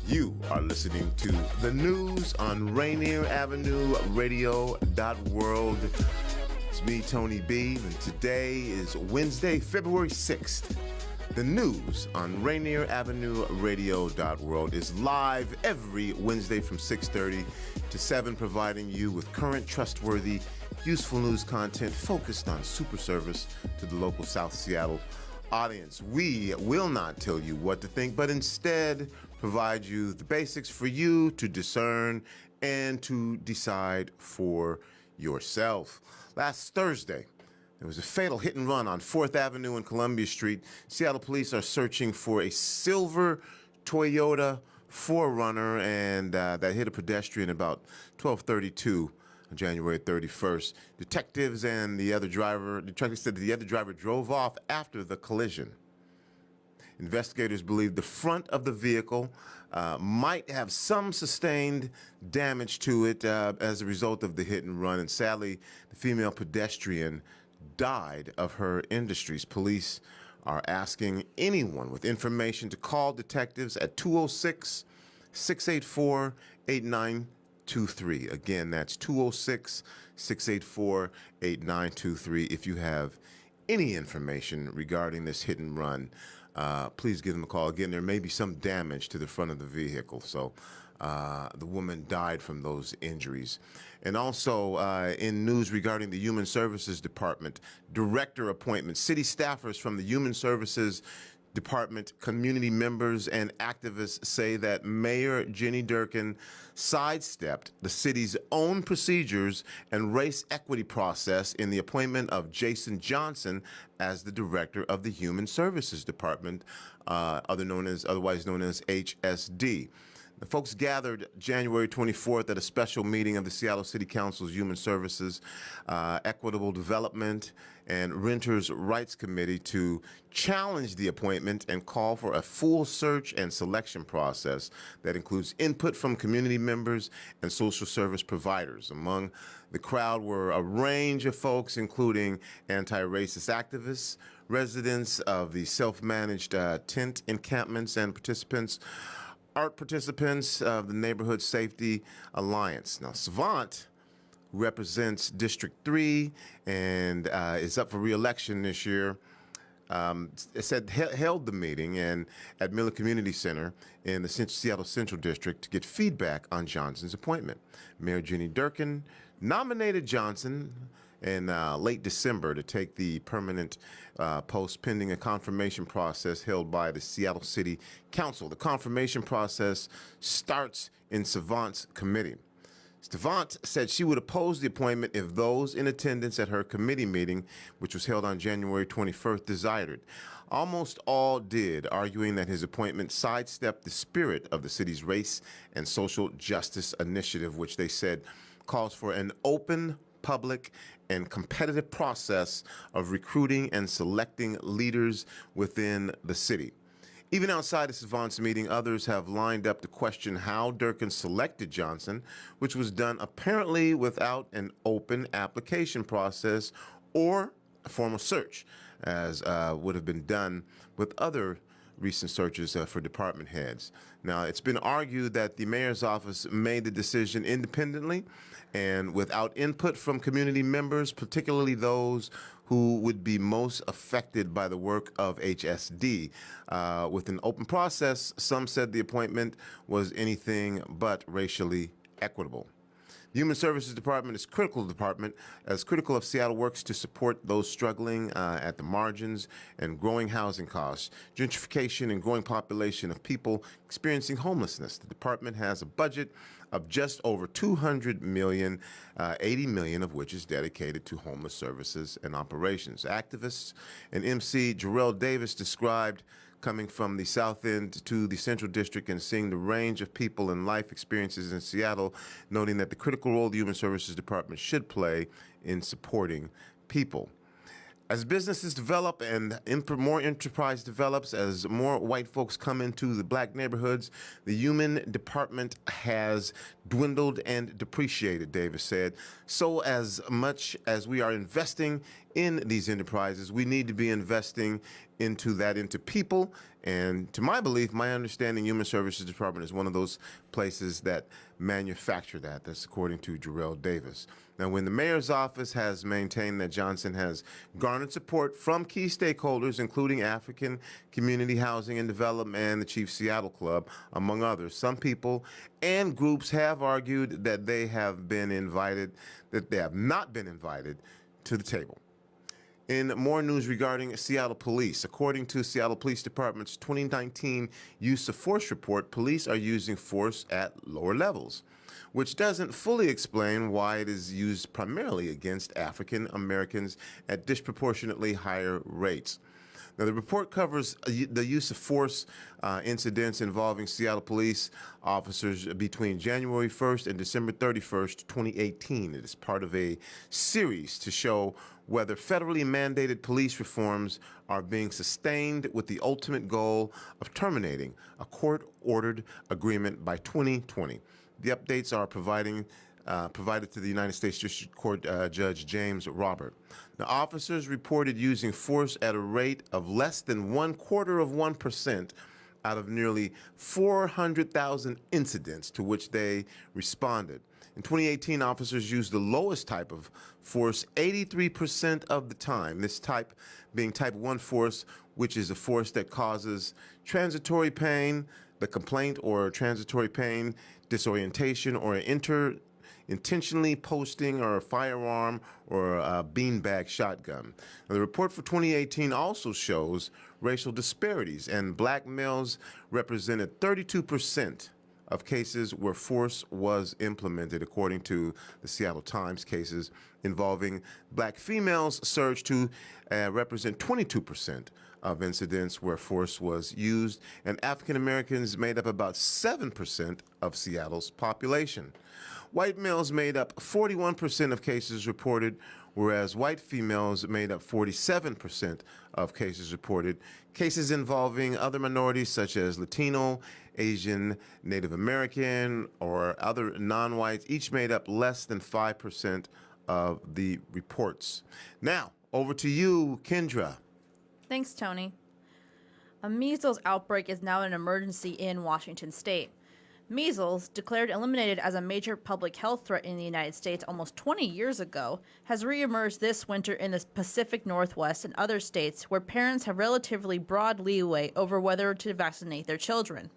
You are listening to the news on RainierAvenueRadio.World. It's me, Tony B, and today is Wednesday, February 6th. The news on RainierAvenueRadio.World is live every Wednesday from 6:30 to 7, providing you with current, trustworthy, useful news content focused on super service to the local South Seattle audience. We will not tell you what to think, but instead provide you the basics for you to discern and to decide for yourself. Last Thursday, there was a fatal hit and run on 4th Avenue and Columbia Street. Seattle police are searching for a silver Toyota 4Runner, and that hit a pedestrian about 12:32 on January 31st. Detectives said the other driver drove off after the collision. Investigators believe the front of the vehicle might have some sustained damage to it as a result of the hit and run, and sadly, the female pedestrian died of her injuries. Police are asking anyone with information to call detectives at 206-684-8923. Again, that's 206-684-8923. If you have any information regarding this hit and run, please give them a call. Again, there may be some damage to the front of the vehicle, so the woman died from those injuries. And also, in news regarding the Human Services Department, director appointments, city staffers from the Human Services Department, community members, and activists say that Mayor Jenny Durkin sidestepped the city's own procedures and race equity process in the appointment of Jason Johnson as the director of the Human Services Department, otherwise known as HSD. The folks gathered January 24th at a special meeting of the Seattle City Council's Human Services, Equitable Development, and Renters' Rights Committee to challenge the appointment and call for a full search and selection process that includes input from community members and social service providers. Among the crowd were a range of folks, including anti-racist activists, residents of the self-managed tent encampments, and art participants of the Neighborhood Safety Alliance. Now, Savant, who represents District 3 and is up for re-election this year, held the meeting at Miller Community Center in the Seattle Central District to get feedback on Johnson's appointment. Mayor Jenny Durkin nominated Johnson in late December to take the permanent post pending a confirmation process held by the Seattle City Council. The confirmation process starts in Savant's committee. Savant said she would oppose the appointment if those in attendance at her committee meeting, which was held on January 21st, desired it. Almost all did, arguing that his appointment sidestepped the spirit of the city's race and social justice initiative, which they said calls for an open, public, and competitive process of recruiting and selecting leaders within the city. Even outside of Savant's meeting, others have lined up to question how Durkin selected Johnson, which was done apparently without an open application process or a formal search, as would have been done with other recent searches for department heads. Now, it's been argued that the mayor's office made the decision independently and without input from community members, particularly those who would be most affected by the work of HSD. With an open process, some said the appointment was anything but racially equitable. The Human Services Department is critical of Seattle works to support those struggling at the margins and growing housing costs, gentrification, and growing population of people experiencing homelessness. The department has a budget of just over $200 million, $80 million of which is dedicated to homeless services and operations. Activists and MC Jarrell Davis described coming from the South End to the Central District and seeing the range of people and life experiences in Seattle, noting that the critical role the Human Services Department should play in supporting people. As businesses develop and more enterprise develops, as more white folks come into the black neighborhoods, the human department has dwindled and depreciated, Davis said. So as much as we are investing in these enterprises, we need to be investing into people. And to my belief, my understanding, Human Services Department is one of those places that manufacture that. That's according to Jarrell Davis. Now, when the mayor's office has maintained that Johnson has garnered support from key stakeholders, including African Community Housing and Development and the Chief Seattle Club, among others, some people and groups have argued that they have not been invited to the table. In more news regarding Seattle police, according to Seattle Police Department's 2019 use of force report, police are using force at lower levels, which doesn't fully explain why it is used primarily against African Americans at disproportionately higher rates. Now, the report covers the use of force incidents involving Seattle police officers between January 1st and December 31st, 2018. It is part of a series to show whether federally mandated police reforms are being sustained with the ultimate goal of terminating a court-ordered agreement by 2020. The updates are provided to the United States District Court Judge James Robert. Now, officers reported using force at a rate of less than 0.25% out of nearly 400,000 incidents to which they responded. In 2018, officers used the lowest type of force 83% of the time, this type being type 1 force, which is a force that causes transitory pain, the complaint or transitory pain, disorientation, or intentionally posting or a firearm or a beanbag shotgun. Now, the report for 2018 also shows racial disparities, and black males represented 32% of cases where force was implemented, according to the Seattle Times. Cases involving black females surged to represent 22% of incidents where force was used, and African Americans made up about 7% of Seattle's population. White males made up 41% of cases reported, whereas white females made up 47% of cases reported. Cases involving other minorities such as Latino, Asian, Native American, or other non-whites each made up less than 5% of the reports. Now, over to you, Kendra. Thanks, Tony. A measles outbreak is now an emergency in Washington state. Measles, declared eliminated as a major public health threat in the United States almost 20 years ago, has reemerged this winter in the Pacific Northwest and other states where parents have relatively broad leeway over whether to vaccinate their children.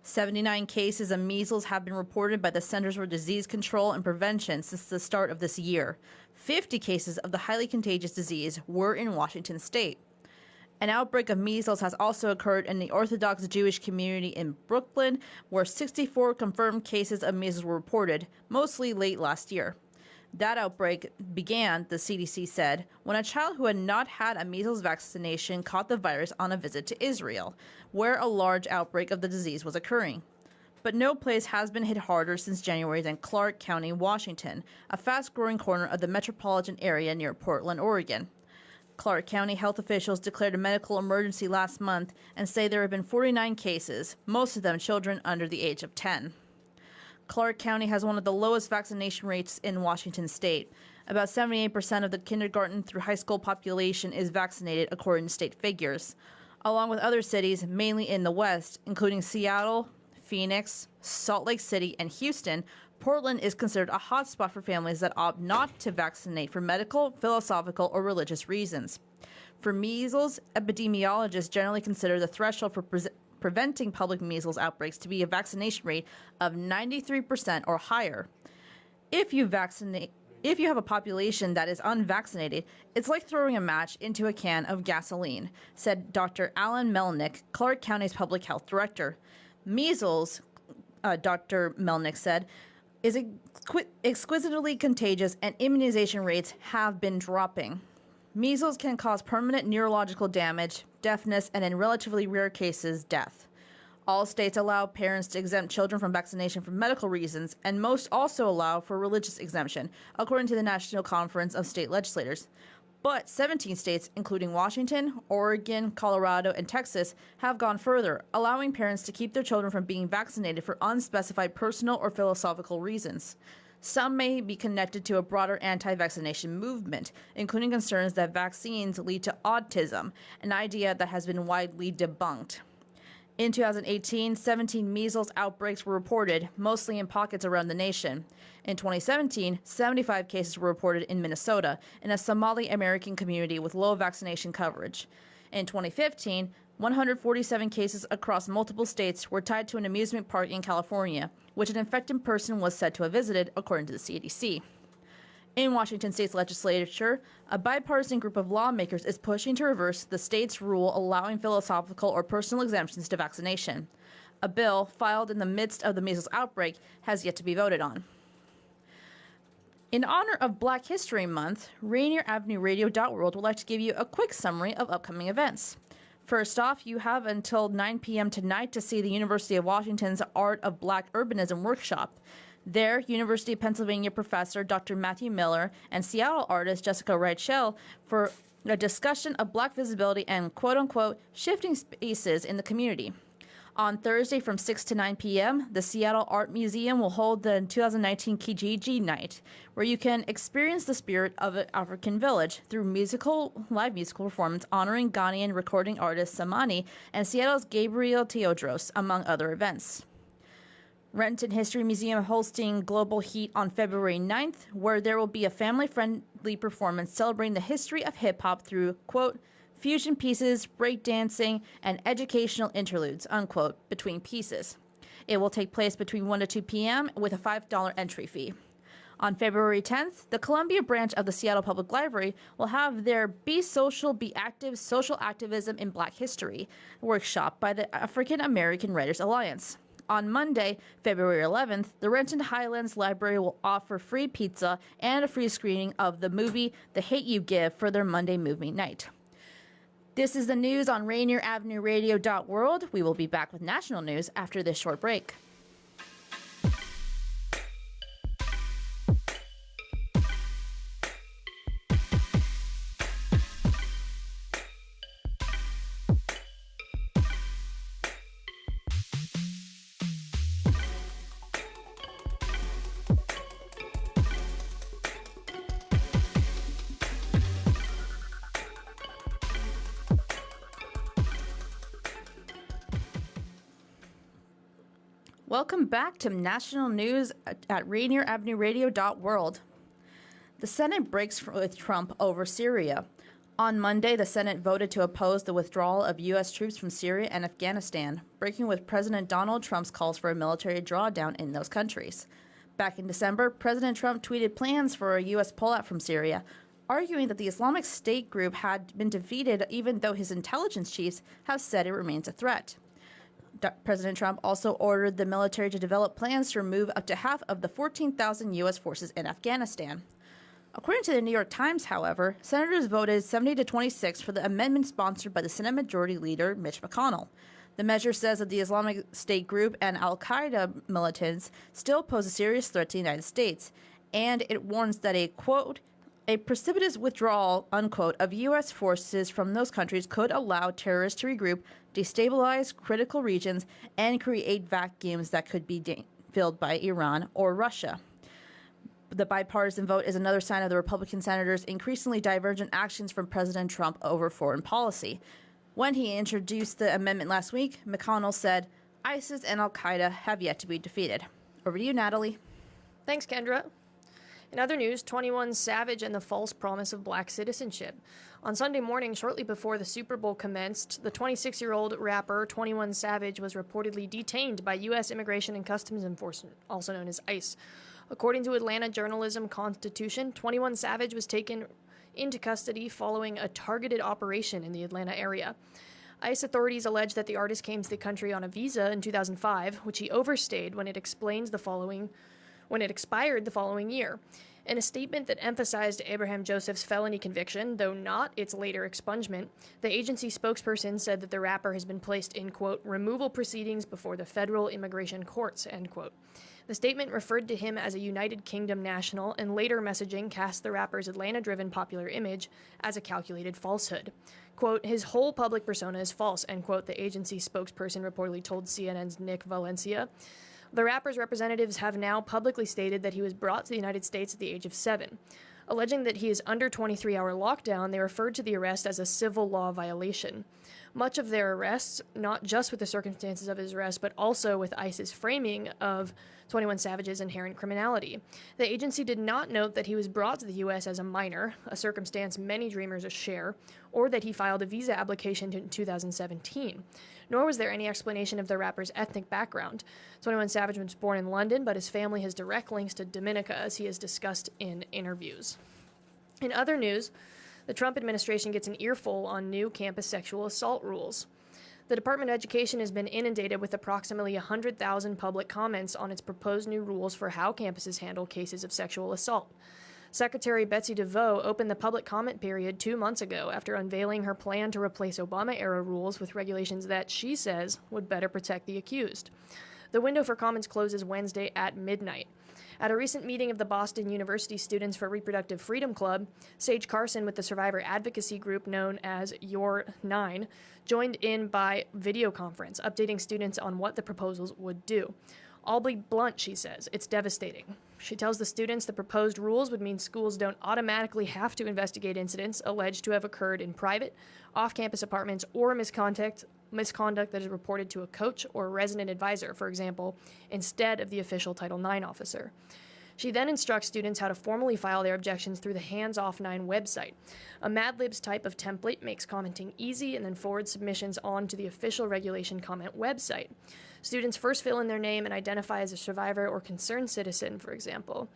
79 cases of measles have been reported by the Centers for Disease Control and Prevention since the start of this year. 50 cases of the highly contagious disease were in Washington state. An outbreak of measles has also occurred in the Orthodox Jewish community in Brooklyn, where 64 confirmed cases of measles were reported, mostly late last year. That outbreak began, the CDC said, when a child who had not had a measles vaccination caught the virus on a visit to Israel, where a large outbreak of the disease was occurring. But no place has been hit harder since January than Clark County, Washington, a fast-growing corner of the metropolitan area near Portland, Oregon. Clark County health officials declared a medical emergency last month and say there have been 49 cases, most of them children under the age of 10. Clark County has one of the lowest vaccination rates in Washington state. About 78% of the kindergarten through high school population is vaccinated, according to state figures. Along with other cities, mainly in the West, including Seattle, Phoenix, Salt Lake City, and Houston, Portland is considered a hotspot for families that opt not to vaccinate for medical, philosophical, or religious reasons. For measles, epidemiologists generally consider the threshold for preventing public measles outbreaks to be a vaccination rate of 93% or higher. If you have a population that is unvaccinated, it's like throwing a match into a can of gasoline, said Dr. Alan Melnick, Clark County's public health director. Measles, Dr. Melnick said, is exquisitely contagious and immunization rates have been dropping. Measles can cause permanent neurological damage, deafness, and in relatively rare cases, death. All states allow parents to exempt children from vaccination for medical reasons, and most also allow for religious exemption, according to the National Conference of State Legislators. But 17 states, including Washington, Oregon, Colorado, and Texas, have gone further, allowing parents to keep their children from being vaccinated for unspecified personal or philosophical reasons. Some may be connected to a broader anti-vaccination movement, including concerns that vaccines lead to autism, an idea that has been widely debunked. In 2018, 17 measles outbreaks were reported, mostly in pockets around the nation. In 2017, 75 cases were reported in Minnesota, in a Somali American community with low vaccination coverage. In 2015, 147 cases across multiple states were tied to an amusement park in California, which an infected person was said to have visited, according to the CDC. In Washington state's legislature, a bipartisan group of lawmakers is pushing to reverse the state's rule allowing philosophical or personal exemptions to vaccination. A bill, filed in the midst of the measles outbreak, has yet to be voted on. In honor of Black History Month, RainierAvenueRadio.World would like to give you a quick summary of upcoming events. First off, you have until 9 p.m. tonight to see the University of Washington's Art of Black Urbanism workshop. There, University of Pennsylvania professor Dr. Matthew Miller and Seattle artist Jessica Reichel for a discussion of Black visibility and quote-unquote shifting spaces in the community. On Thursday from 6 to 9 p.m., the Seattle Art Museum will hold the 2019 Kijiji Night, where you can experience the spirit of an African village through live musical performance honoring Ghanaian recording artist Samani and Seattle's Gabriel Teodros, among other events. Renton History Museum hosting Global Heat on February 9th, where there will be a family-friendly performance celebrating the history of hip-hop through, quote, fusion pieces, breakdancing, and educational interludes, unquote, between pieces. It will take place between 1 to 2 p.m. with a $5 entry fee. On February 10th, the Columbia branch of the Seattle Public Library will have their Be Social, Be Active Social Activism in Black History workshop by the African American Writers Alliance. On Monday, February 11th, the Renton Highlands Library will offer free pizza and a free screening of the movie The Hate You Give for their Monday movie night. This is the news on RainierAvenueRadio.World. We will be back with national news after this short break. Welcome back to national news at RainierAvenueRadio.World. The Senate breaks with Trump over Syria. On Monday, the Senate voted to oppose the withdrawal of U.S. troops from Syria and Afghanistan, breaking with President Donald Trump's calls for a military drawdown in those countries. Back in December, President Trump tweeted plans for a U.S. pullout from Syria, arguing that the Islamic State group had been defeated even though his intelligence chiefs have said it remains a threat. President Trump also ordered the military to develop plans to remove up to half of the 14,000 U.S. forces in Afghanistan. According to the New York Times, however, senators voted 70 to 26 for the amendment sponsored by the Senate Majority Leader Mitch McConnell. The measure says that the Islamic State group and al-Qaeda militants still pose a serious threat to the United States, and it warns that a, quote, a precipitous withdrawal, unquote, of U.S. forces from those countries could allow terrorists to regroup, destabilize critical regions, and create vacuums that could be filled by Iran or Russia. The bipartisan vote is another sign of the Republican senators' increasingly divergent actions from President Trump over foreign policy. When he introduced the amendment last week, McConnell said, ISIS and al-Qaeda have yet to be defeated. Over to you, Natalie. Thanks, Kendra. In other news, 21 Savage and the false promise of black citizenship. On Sunday morning, shortly before the Super Bowl commenced, the 26-year-old rapper 21 Savage was reportedly detained by U.S. Immigration and Customs Enforcement, also known as ICE. According to Atlanta Journalism Constitution, 21 Savage was taken into custody following a targeted operation in the Atlanta area. ICE authorities allege that the artist came to the country on a visa in 2005, which he overstayed when it expired the following year. In a statement that emphasized Abraham Joseph's felony conviction, though not its later expungement, the agency spokesperson said that the rapper has been placed in, quote, removal proceedings before the federal immigration courts, end quote. The statement referred to him as a United Kingdom national, and later messaging cast the rapper's Atlanta-driven popular image as a calculated falsehood. Quote, his whole public persona is false, end quote, the agency spokesperson reportedly told CNN's Nick Valencia. The rapper's representatives have now publicly stated that he was brought to the United States at the age of 7. Alleging that he is under 23-hour lockdown, they referred to the arrest as a civil law violation. Much of their arrests, not just with the circumstances of his arrest, but also with ICE's framing of 21 Savage's inherent criminality. The agency did not note that he was brought to the U.S. as a minor, a circumstance many dreamers share, or that he filed a visa application in 2017. Nor was there any explanation of the rapper's ethnic background. 21 Savage was born in London, but his family has direct links to Dominica, as he has discussed in interviews. In other news, the Trump administration gets an earful on new campus sexual assault rules. The Department of Education has been inundated with approximately 100,000 public comments on its proposed new rules for how campuses handle cases of sexual assault. Secretary Betsy DeVoe opened the public comment period 2 months ago after unveiling her plan to replace Obama-era rules with regulations that, she says, would better protect the accused. The window for comments closes Wednesday at midnight. At a recent meeting of the Boston University Students for Reproductive Freedom Club, Sage Carson with the survivor advocacy group known as Your 9 joined in by video conference, updating students on what the proposals would do. I'll be blunt, she says, it's devastating. She tells the students the proposed rules would mean schools don't automatically have to investigate incidents alleged to have occurred in private, off-campus apartments, or misconduct that is reported to a coach or resident advisor, for example, instead of the official Title IX officer. She then instructs students how to formally file their objections through the Hands Off 9 website. A Mad Libs type of template makes commenting easy and then forwards submissions on to the official regulation comment website. Students first fill in their name and identify as a survivor or concerned citizen, for example.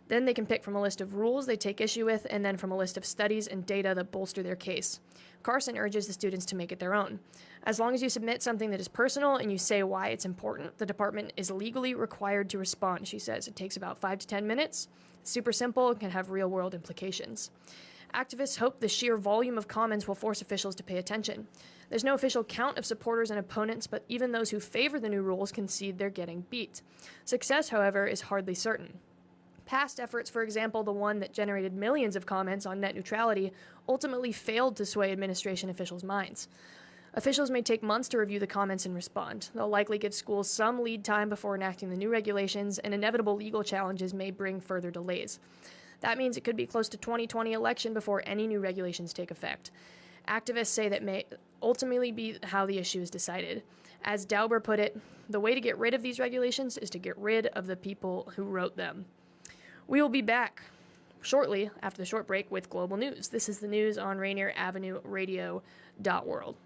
Then they can pick from a list of rules they take issue with and then from a list of studies and data that bolster their case. Carson urges the students to make it their own. As long as you submit something that is personal and you say why it's important, the department is legally required to respond, she says. It takes about 5 to 10 minutes. It's super simple and can have real-world implications. Activists hope the sheer volume of comments will force officials to pay attention. There's no official count of supporters and opponents, but even those who favor the new rules concede they're getting beat. Success, however, is hardly certain. Past efforts, for example, the one that generated millions of comments on net neutrality, ultimately failed to sway administration officials' minds. Officials may take months to review the comments and respond. They'll likely give schools some lead time before enacting the new regulations, and inevitable legal challenges may bring further delays. That means it could be close to 2020 election before any new regulations take effect. Activists say that may ultimately be how the issue is decided. As Dauber put it, the way to get rid of these regulations is to get rid of the people who wrote them. We will be back shortly after the short break with global news. This is the news on RainierAvenueRadio.World.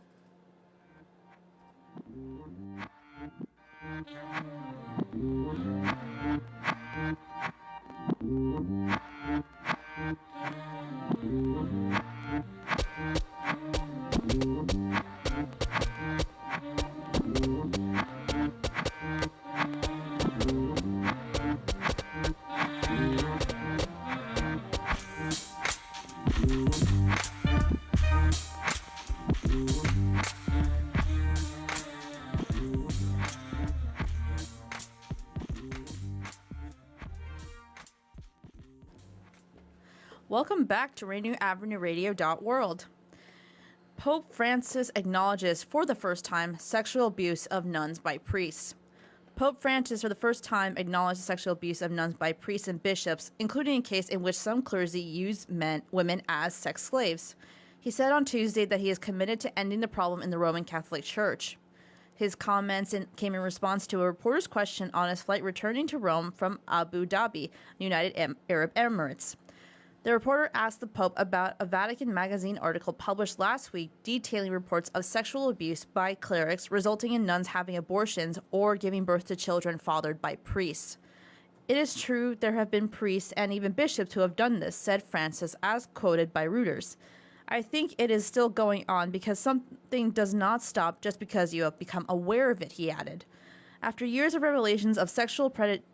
Welcome back to RainierAvenueRadio.World. Pope Francis acknowledges for the first time sexual abuse of nuns by priests. Pope Francis for the first time acknowledged the sexual abuse of nuns by priests and bishops, including a case in which some clergy used women as sex slaves. He said on Tuesday that he is committed to ending the problem in the Roman Catholic Church. His comments came in response to a reporter's question on his flight returning to Rome from Abu Dhabi, United Arab Emirates. The reporter asked the Pope about a Vatican magazine article published last week detailing reports of sexual abuse by clerics resulting in nuns having abortions or giving birth to children fathered by priests. It is true there have been priests and even bishops who have done this, said Francis, as quoted by Reuters. I think it is still going on because something does not stop just because you have become aware of it, he added. After years of revelations of sexual predation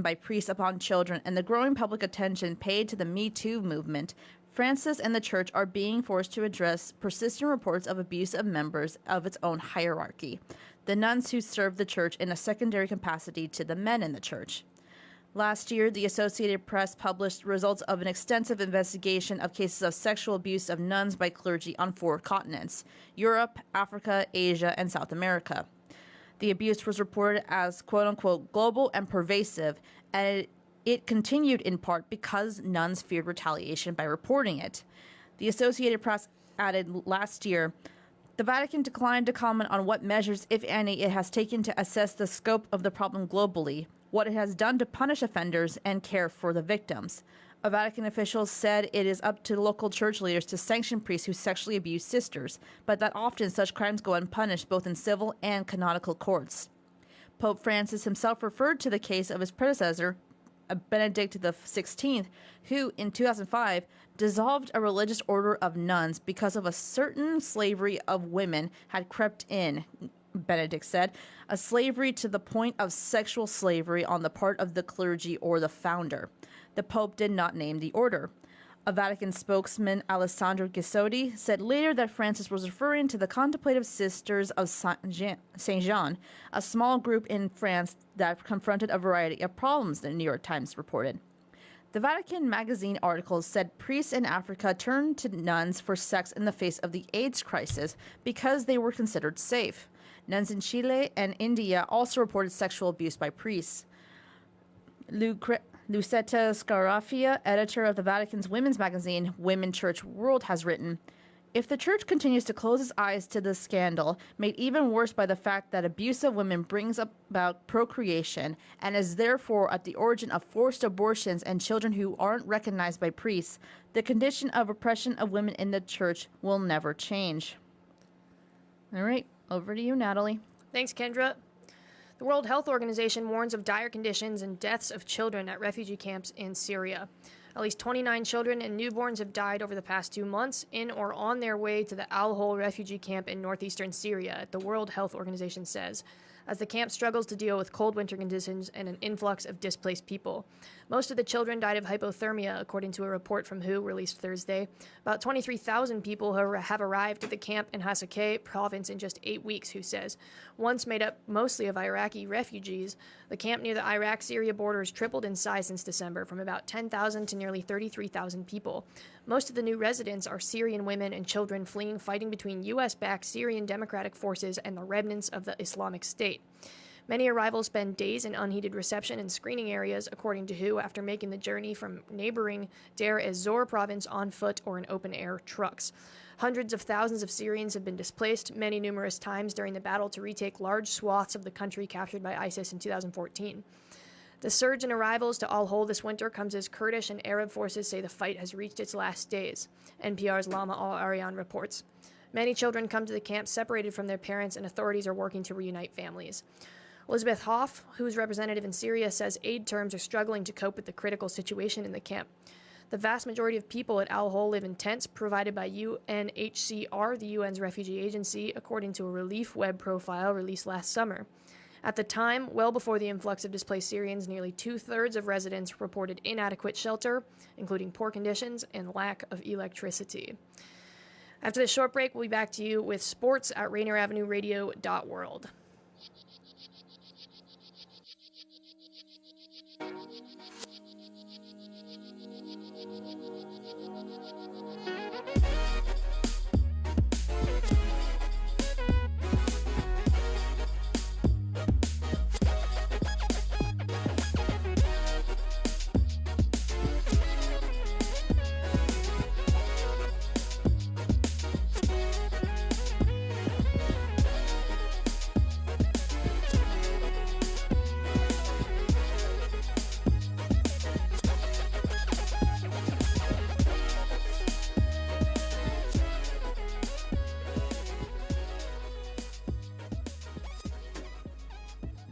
by priests upon children and the growing public attention paid to the Me Too movement, Francis and the Church are being forced to address persistent reports of abuse of members of its own hierarchy, the nuns who serve the Church in a secondary capacity to the men in the Church. Last year, the Associated Press published results of an extensive investigation of cases of sexual abuse of nuns by clergy on 4 continents: Europe, Africa, Asia, and South America. The abuse was reported as quote-unquote global and pervasive, and it continued in part because nuns feared retaliation by reporting it. The Associated Press added last year, the Vatican declined to comment on what measures, if any, it has taken to assess the scope of the problem globally, what it has done to punish offenders and care for the victims. A Vatican official said it is up to local church leaders to sanction priests who sexually abuse sisters, but that often such crimes go unpunished both in civil and canonical courts. Pope Francis himself referred to the case of his predecessor, Benedict XVI, who in 2005 dissolved a religious order of nuns because of a certain slavery of women had crept in. Benedict said, a slavery to the point of sexual slavery on the part of the clergy or the founder. The Pope did not name the order. A Vatican spokesman, Alessandro Gissotti, said later that Francis was referring to the Contemplative Sisters of Saint Jean, a small group in France that confronted a variety of problems, the New York Times reported. The Vatican magazine article said priests in Africa turned to nuns for sex in the face of the AIDS crisis because they were considered safe. Nuns in Chile and India also reported sexual abuse by priests. Lucetta Scarafia, editor of the Vatican's women's magazine, Women Church World, has written, if the Church continues to close its eyes to this scandal, made even worse by the fact that abuse of women brings about procreation and is therefore at the origin of forced abortions and children who aren't recognized by priests, the condition of oppression of women in the Church will never change. All right, over to you, Natalie. Thanks, Kendra. The World Health Organization warns of dire conditions and deaths of children at refugee camps in Syria. At least 29 children and newborns have died over the past 2 months in or on their way to the Al-Hol refugee camp in northeastern Syria, the World Health Organization says, as the camp struggles to deal with cold winter conditions and an influx of displaced people. Most of the children died of hypothermia, according to a report from WHO released Thursday. About 23,000 people have arrived at the camp in Hasakeh province in just 8 weeks, WHO says. Once made up mostly of Iraqi refugees, the camp near the Iraq-Syria border has tripled in size since December, from about 10,000 to nearly 33,000 people. Most of the new residents are Syrian women and children fleeing fighting between U.S.-backed Syrian Democratic Forces and the remnants of the Islamic State. Many arrivals spend days in unheated reception and screening areas, according to WHO, after making the journey from neighboring Deir ez-Zor province on foot or in open-air trucks. Hundreds of thousands of Syrians have been displaced, many numerous times during the battle to retake large swaths of the country captured by ISIS in 2014. The surge in arrivals to Al-Hol this winter comes as Kurdish and Arab forces say the fight has reached its last days, NPR's Lama Al-Aryan reports. Many children come to the camp separated from their parents, and authorities are working to reunite families. Elizabeth Hoff, who's representative in Syria, says aid terms are struggling to cope with the critical situation in the camp. The vast majority of people at Al-Hol live in tents provided by UNHCR, the UN's refugee agency, according to a relief web profile released last summer. At the time, well before the influx of displaced Syrians, nearly 2/3 of residents reported inadequate shelter, including poor conditions and lack of electricity. After this short break, we'll be back to you with sports at RainierAvenueRadio.World.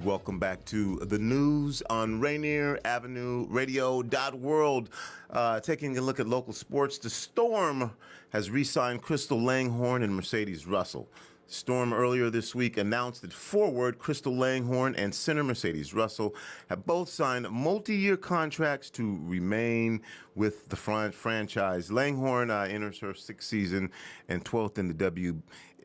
Welcome back to the news on RainierAvenueRadio.World. Taking a look at local sports, the Storm has re-signed Crystal Langhorne and Mercedes Russell. Storm earlier this week announced that forward Crystal Langhorne and center Mercedes Russell have both signed multi-year contracts to remain with the franchise. Langhorne enters her sixth season and 12th in the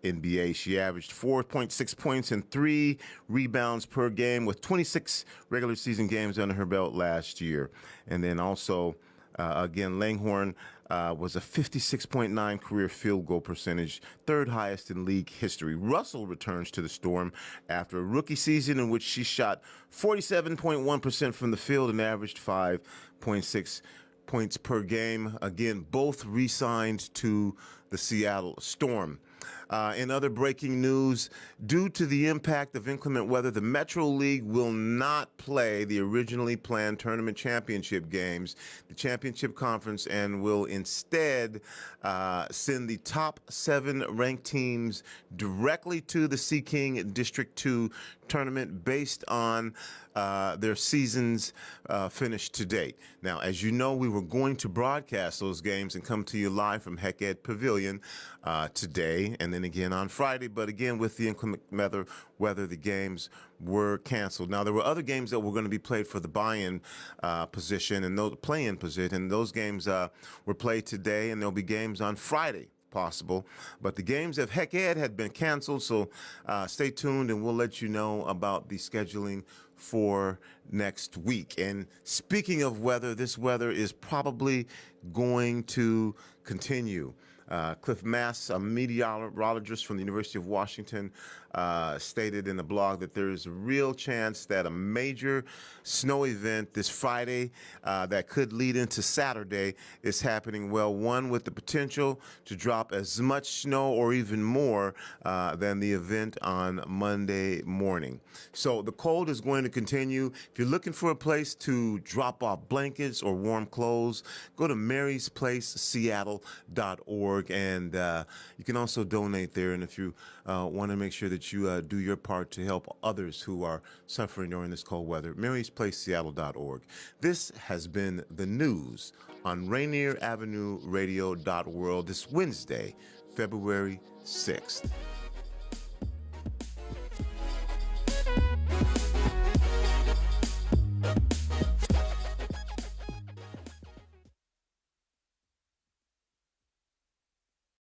WNBA. She averaged 4.6 points and 3 rebounds per game with 26 regular season games under her belt last year. And then also, again, Langhorne was a 56.9 career field goal percentage, third highest in league history. Russell returns to the Storm after a rookie season in which she shot 47.1% from the field and averaged 5.6 points per game. Again, both re-signed to the Seattle Storm. In other breaking news, due to the impact of inclement weather, the Metro League will not play the originally planned tournament championship games, the championship conference, and will instead send the top 7 ranked teams directly to the Sea King District 2 tournament based on their seasons finished to date. Now, as you know, we were going to broadcast those games and come to you live from Heck Ed Pavilion today and then again on Friday. But again, with the inclement weather, the games were canceled. Now, there were other games that were going to be played for the buy-in position and those play-in position. And those games were played today, and there'll be games on Friday possible. But the games of Heck Ed had been canceled, so stay tuned, and we'll let you know about the scheduling for next week. And speaking of weather, this weather is probably going to continue. Cliff Mass, a meteorologist from the University of Washington, stated in a blog that there is a real chance that a major snow event this Friday that could lead into Saturday is happening. Well, one with the potential to drop as much snow or even more than the event on Monday morning. So the cold is going to continue. If you're looking for a place to drop off blankets or warm clothes, go to MarysPlaceSeattle.World. And you can also donate there. And if you want to make sure that you do your part to help others who are suffering during this cold weather, MarysPlaceSeattle.World. This has been the news on RainierAvenueRadio.World this Wednesday, February 6th.